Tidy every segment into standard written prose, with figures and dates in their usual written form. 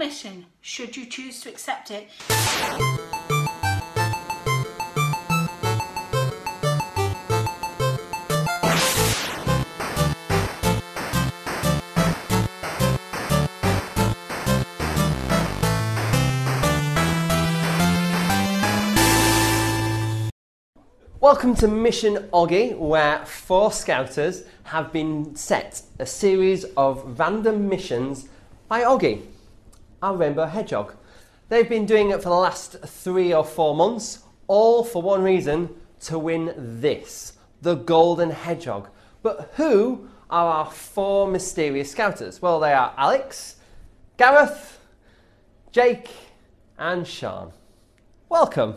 mission, should you choose to accept it. Welcome to Mission Oggy, where 4 Scouters have been set a series of random missions by Oggy, our rainbow hedgehog. They've been doing it for the last 3 or 4 months, all for one reason: to win this, the golden hedgehog. But who are our 4 mysterious Scouters? Well, they are Alex, Gareth, Jake and Siân. Welcome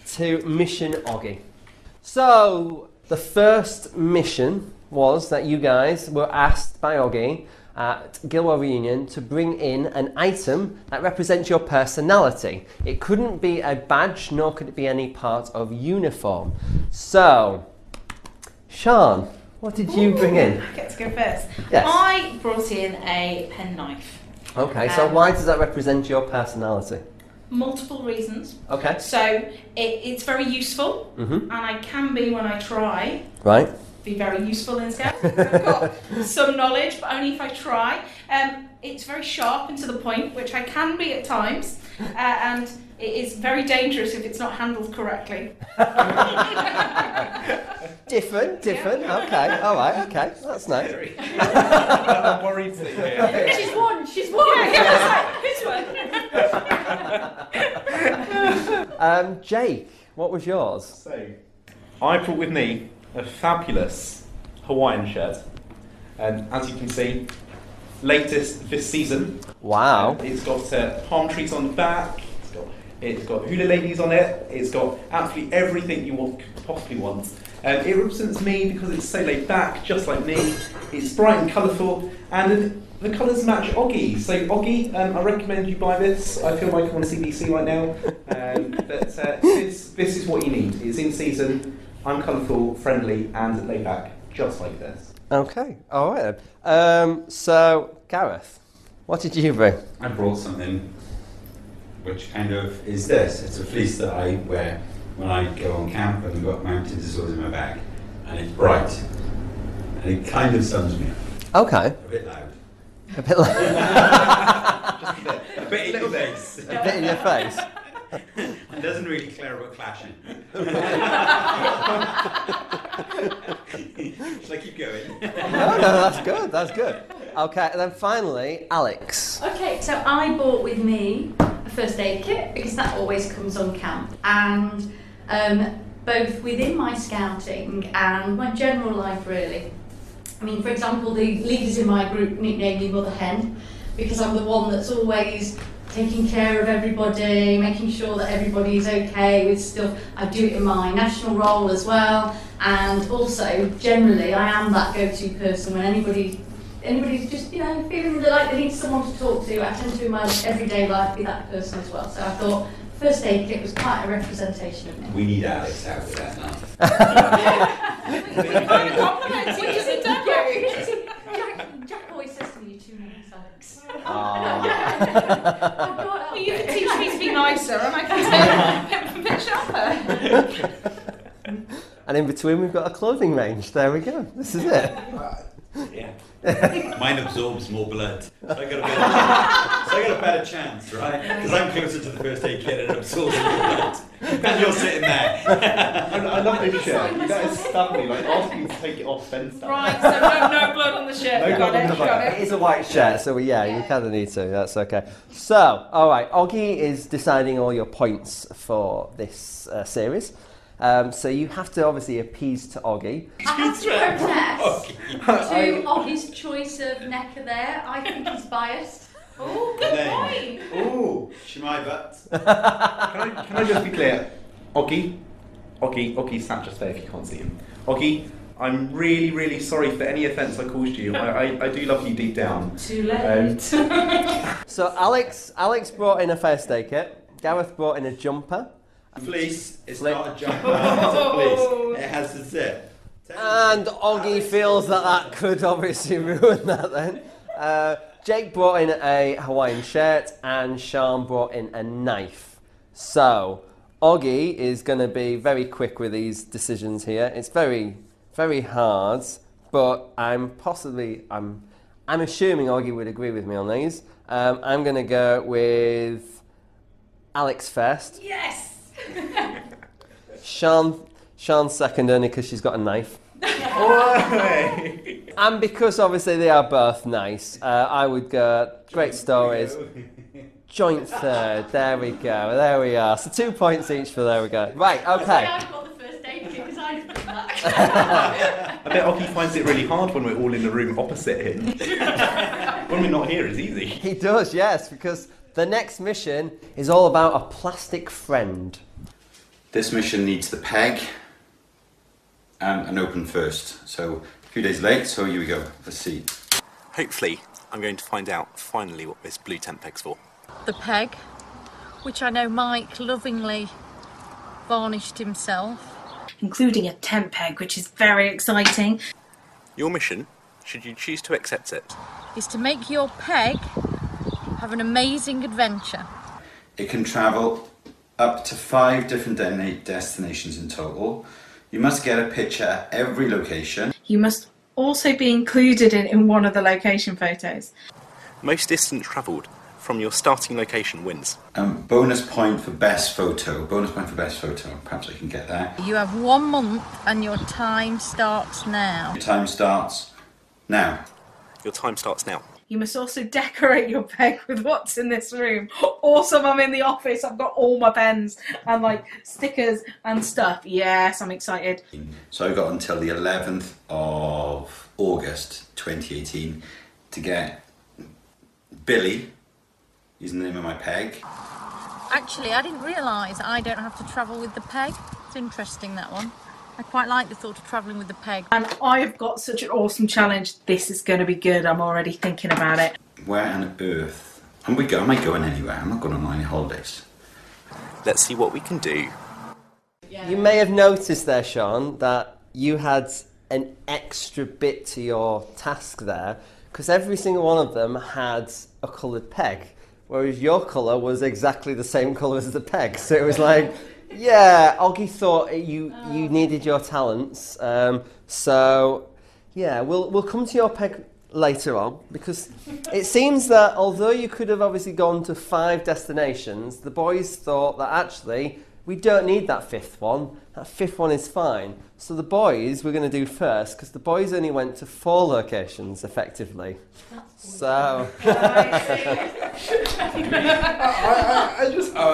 to Mission Oggy. So the first mission was that you guys were asked by Oggy at Gilwell Reunion to bring in an item that represents your personality. It couldn't be a badge, nor could it be any part of uniform. So, Siân, what did you bring in? I get to go first. Yes. I brought in a penknife. Okay, so why does that represent your personality? Multiple reasons. Okay. So it's very useful, and I can be, when I try, Right. be very useful in Scouts. I've got some knowledge, but only if I try. It's very sharp and to the point, which I can be at times, and it is very dangerous if it's not handled correctly. Different. Yeah. Okay, all right, okay, that's nice. I'm worried sitting here. She's won. Yeah, who's won? Jake, what was yours? So, I brought with me a fabulous Hawaiian shirt, and as you can see, latest this season. Wow. It's got palm trees on the back. It's got hula ladies on it. It's got absolutely everything you could possibly want. It represents me because it's so laid back, just like me. It's bright and colourful, and the colours match Oggy. So Oggy, I recommend you buy this. I feel like I'm on CBC right now. But this is what you need. It's in season. I'm colourful, friendly, and laid back, just like this. Okay, all right then. So, Gareth, what did you bring? I brought something which kind of is this. It's a fleece that I wear when I go on camp, and I've got mounted swords in my bag, and it's bright, and it kind of sums me up. Okay. A bit loud. A bit like Just a bit. A bit in your face. a bit in your face. And doesn't really clear about clashing. Shall I keep going? No, that's good, that's good. Okay, and then finally, Alex. Okay, so I brought with me a first aid kit because that always comes on camp, and both within my scouting and my general life really. I mean, for example, the leaders in my group nicknamed me Mother Hen because I'm the one that's always taking care of everybody, making sure that everybody's okay with stuff. I do it in my national role as well, and also generally I am that go-to person when anybody's just, feeling like they need someone to talk to. I tend to in my everyday life be that person as well. So I thought first aid kit was quite a representation of me. We need Alex out of that now. Jack always says to me, "You're too nice, Alex." Well, you can teach me to be nicer, and I can turn a bit sharper. And in between, we've got a clothing range. There we go. This is it. Yeah. Mine absorbs more blood. So I got a better chance, right? Because I'm closer to the first aid kit and absorbs more blood. And you're sitting there. I love this shirt. You guys stab me, like asking you to take it off, then stab me. Right, so no blood on the shirt. No blood on the got It is a white shirt, so you kind of need to. That's okay. So, all right, Oggy is deciding all your points for this series. So you have to obviously appease to Oggy. I have to protest to Oggy's choice of Necker there. I think he's biased. Oh, good point. Ooh, Shemai butt. Can I just be clear? Oggy sat just there if you can't see him. Oggy, I'm really, really sorry for any offence I caused you. I do love you deep down. Too late. So Alex brought in a first aid kit. Gareth brought in a jumper. Fleece, it's not a jumper, it's a fleece. It has a zip. And Oggy feels that could obviously ruin that then. Jake brought in a Hawaiian shirt and Sean brought in a knife. So, Oggy is going to be very quick with these decisions here. It's very, very hard, but I'm assuming Oggy would agree with me on these. I'm going to go with Alex first. Yes! Sean second only because she's got a knife. Oi! And because obviously they are both nice, I would go, great stories. Joint third, there we go, there we are. So 2 points each for there we go. Right, okay. I've got the first aid kit because I've done that. I bet Oggy finds it really hard when we're all in the room opposite him. When we're not here, it's easy. He does, yes, because the next mission is all about a plastic friend. This mission needs the peg and an open first. So a few days late, so here we go. Let's see. Hopefully, I'm going to find out finally what this blue tent peg's for. The peg, which I know Mike lovingly varnished himself. Including a tent peg, which is very exciting. Your mission, should you choose to accept it, Is to make your peg have an amazing adventure. It can travel up to 5 different destinations in total. You must get a picture at every location. You must also be included in one of the location photos. most distance travelled from your starting location wins. Bonus point for best photo. Perhaps I can get that. You have 1 month and your time starts now. Your time starts now. Your time starts now. You must also decorate your peg with what's in this room. Awesome, I'm in the office, I've got all my pens and like stickers and stuff. Yes, I'm excited. So I've got until the 11th of August 2018 to get Billy, is the name of my peg. Actually, I didn't realise I don't have to travel with the peg. It's interesting, that one. I quite like the thought of travelling with the peg. And I've got such an awesome challenge. This is going to be good. I'm already thinking about it. Where on earth? Am I going anywhere? I'm not going on any holidays. Let's see what we can do. You may have noticed there, Sean, that you had an extra bit to your task there, because every single one of them had a coloured peg, whereas your colour was exactly the same colour as the peg. So it was like, yeah, Oggy thought you needed your talents. So yeah, we'll come to your peg later on, because it seems that although you could have obviously gone to 5 destinations, the boys thought that actually we don't need that 5th one. That 5th one is fine. So the boys we're going to do first, because the boys only went to 4 locations effectively. So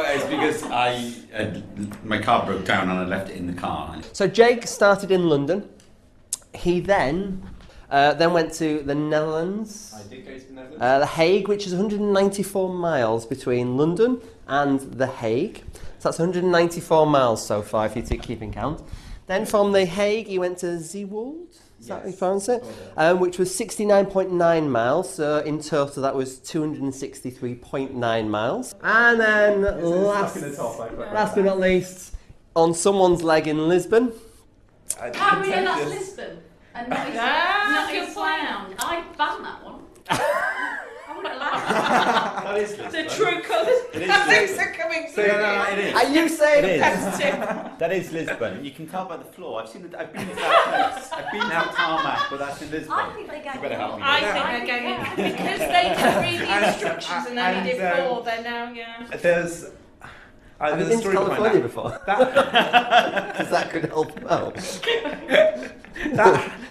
It's because my car broke down and I left it in the car. So Jake started in London. He then went to the Netherlands. I did go to the Netherlands. The Hague, which is 194 miles between London and The Hague. So that's 194 miles so far, if you're keeping count. Then from The Hague, he went to Zeewold. Is that how you pronounce it? Which was 69.9 miles. So in total, that was 263.9 miles. And then last but not least, on someone's leg in Lisbon. How do we know that's Lisbon? And not Islam. I banned that one. I wouldn't allow that. That is Lisbon. The true colours. Things are coming through. it is. Are you saying It is. Competitive. That is Lisbon. You can tell by the floor. I've been to that place. I've been to tarmac, but that's in Lisbon. I think they go. You better help me. I think they're going because they didn't read the instructions and only did 4. They're now, yeah. There's Have you a been to story behind California that. before? Because that could help out.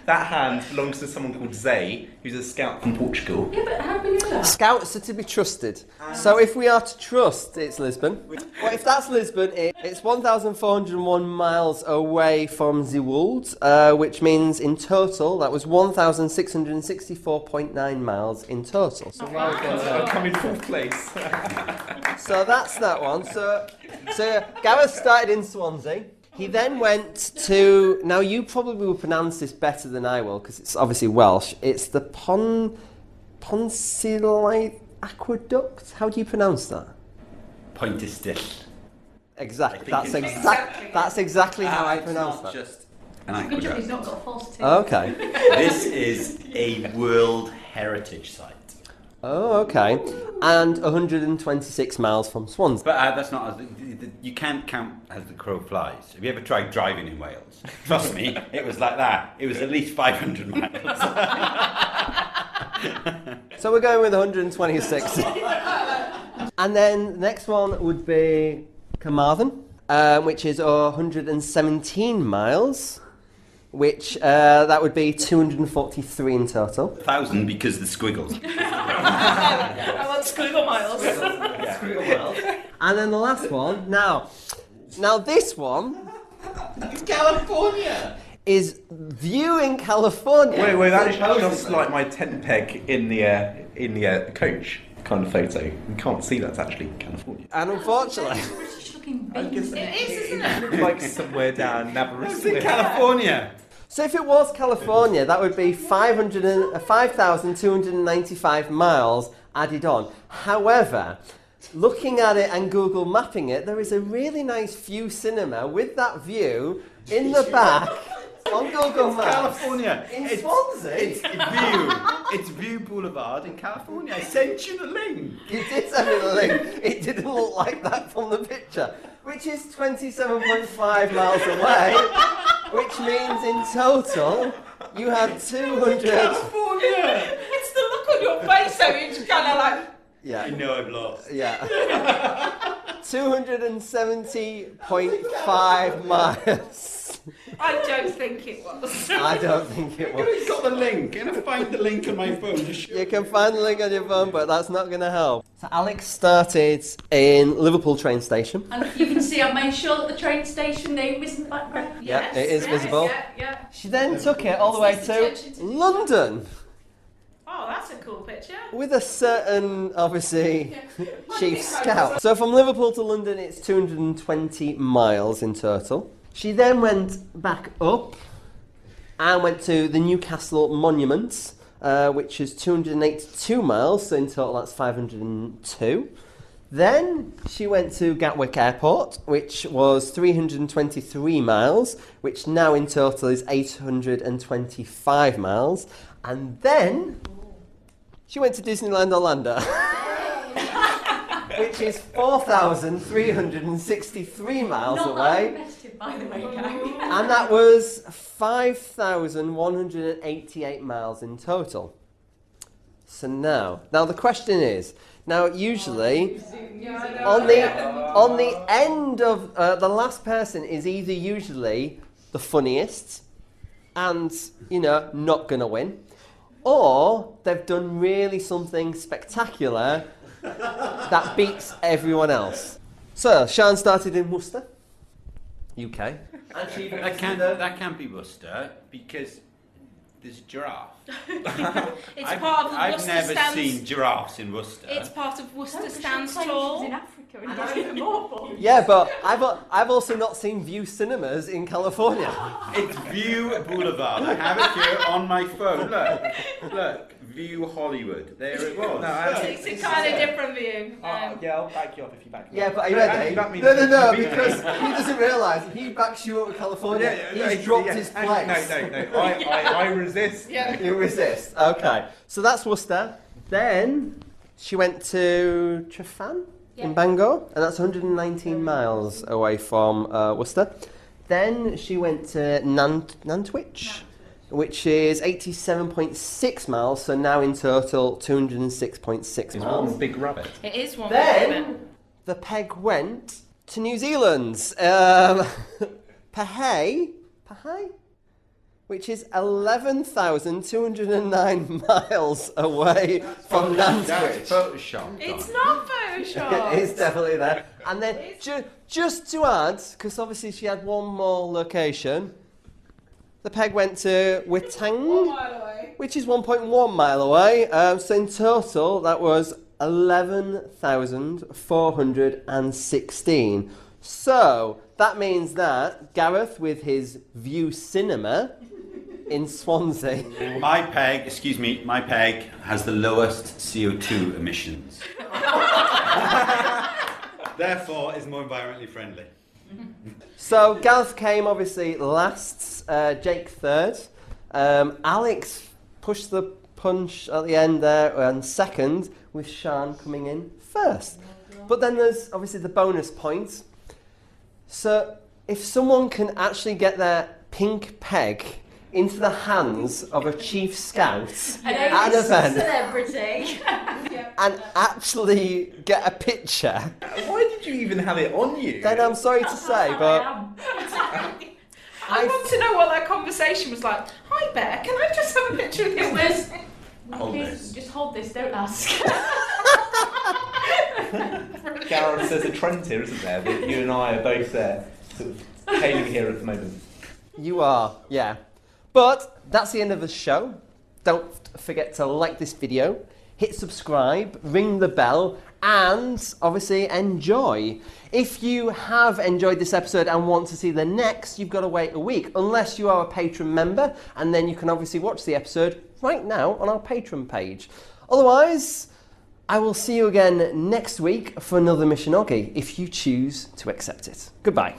That hand belongs to someone called Zay, who's a scout from Portugal. Yeah, but how do we know that? Scouts are to be trusted. So if we are to trust, it's Lisbon. Well, if that's Lisbon, it's 1,401 miles away from Zeewold, which means in total, that was 1,664.9 miles in total. So, I've come in 4th place. so that's that one. So Gareth started in Swansea. He then went to, now you probably will pronounce this better than I will, because it's obviously Welsh. It's the Ponsilite Aqueduct. How do you pronounce that? Point is still. Exactly. I think That's exactly how I pronounce It's not that. just an Good job he's aqueduct. not got false teeth. Okay. This is a World Heritage Site. Oh, okay. And 126 miles from Swansea. But that's not. You can't count as the crow flies. Have you ever tried driving in Wales? Trust me, it was like that. It was at least 500 miles. So we're going with 126. And then the next one would be Carmarthen, which is 117 miles, which that would be 243 in total. 1,000 because the squiggles. I want squiggle miles. Squiggle miles. And then the last one. Now this one. It's California. Is View in California. Wait, that is just like my tent peg in the coach kind of photo. You can't see that's actually California. And unfortunately, British looking I big. guess It is, isn't it? looks like somewhere down It's in Navarone. California. so if it was California, that would be 5,295 miles added on. However, looking at it and Google mapping it, there is a really nice view cinema with that view in the back on Google Maps. California. In Swansea? It's View. It's View Boulevard in California. I sent you the link. You did send me the link. It didn't look like that from the picture, which is 27.5 miles away, which means in total you had 200. California. It's the look on your face, so it's kind of like. Yeah. I know I've lost. Yeah. 270.5 miles. I don't think it was. I don't think it was. I've got the link. I'm going to find the link on my phone to show You can find the link on your phone, but that's not going to help. So Alex started in Liverpool train station. And you can see I made sure that the train station name was in the background. Yeah, Yes, it is yes, visible. Yeah. She then took it all the way to London Oh, that's a cool picture. with a certain, obviously, chief scout. So from Liverpool to London, it's 220 miles in total. She then went back up and went to the Newcastle Monument, which is 282 miles, so in total that's 502. Then she went to Gatwick Airport, which was 323 miles, which now in total is 825 miles. And then she went to Disneyland Orlando, which is 4,363 miles Not away. invested, by the way, Gary. And that was 5,188 miles in total. So now the question is, now usually on the end of the last person is either usually the funniest and not gonna win, or they've done really something spectacular that beats everyone else. So Siân started in Worcester, UK. That can't be Worcester because there's a giraffe. It's part of the I've Worcester never stands. seen giraffes in Worcester. It's part of Worcester stands In tall. Africa and not even more. Yeah, but I've also not seen View Cinemas in California. It's View Boulevard. I have it here on my phone. Look, View Hollywood. There it was. It's a kind of different view. Yeah, I'll back you up if you back me Yeah, up. but are you ready? Back me No, up. because he doesn't realise if he backs you up with California, he's dropped his place. No. I resist. Yeah. You resist. Okay, so that's Worcester. Then she went to Tryfan in Bangor, and that's 119 miles away from Worcester. Then she went to Nantwich, which is 87.6 miles, so now in total 206.6 It's miles. one big rabbit. It is one. Then the peg went to New Zealand, Pahé, which is 11,209 miles away from That's Nantwich. Photoshop. It's not Photoshop. It's definitely there. And then just to add, because obviously she had one more location, the peg went to Witang, which is 1.1 mile away. So in total, that was 11,416. So that means that Gareth, with his View Cinema in Swansea, My peg has the lowest CO2 emissions. Therefore, is more environmentally friendly. So Gareth came obviously last, Jake third. Alex pushed the punch at the end there, and second, with Siân coming in first. But then there's obviously the bonus points. So if someone can actually get their pink peg into the hands of a chief scout at an event celebrity. and actually get a picture, Why did you even have it on you? then I'm sorry to say, but I want to know what that conversation was like. Hi Bear, can I just have a picture of you? Hold this. Just hold this, don't ask. Gareth, there's a trend here, isn't there? That you and I are both sort of tailing here at the moment. you are, yeah. But that's the end of the show. Don't forget to like this video, hit subscribe, ring the bell, and obviously enjoy. If you have enjoyed this episode and want to see the next, you've got to wait a week, unless you are a patron member, and then you can obviously watch the episode right now on our Patreon page. Otherwise, I will see you again next week for another Mission Oggy, if you choose to accept it. Goodbye.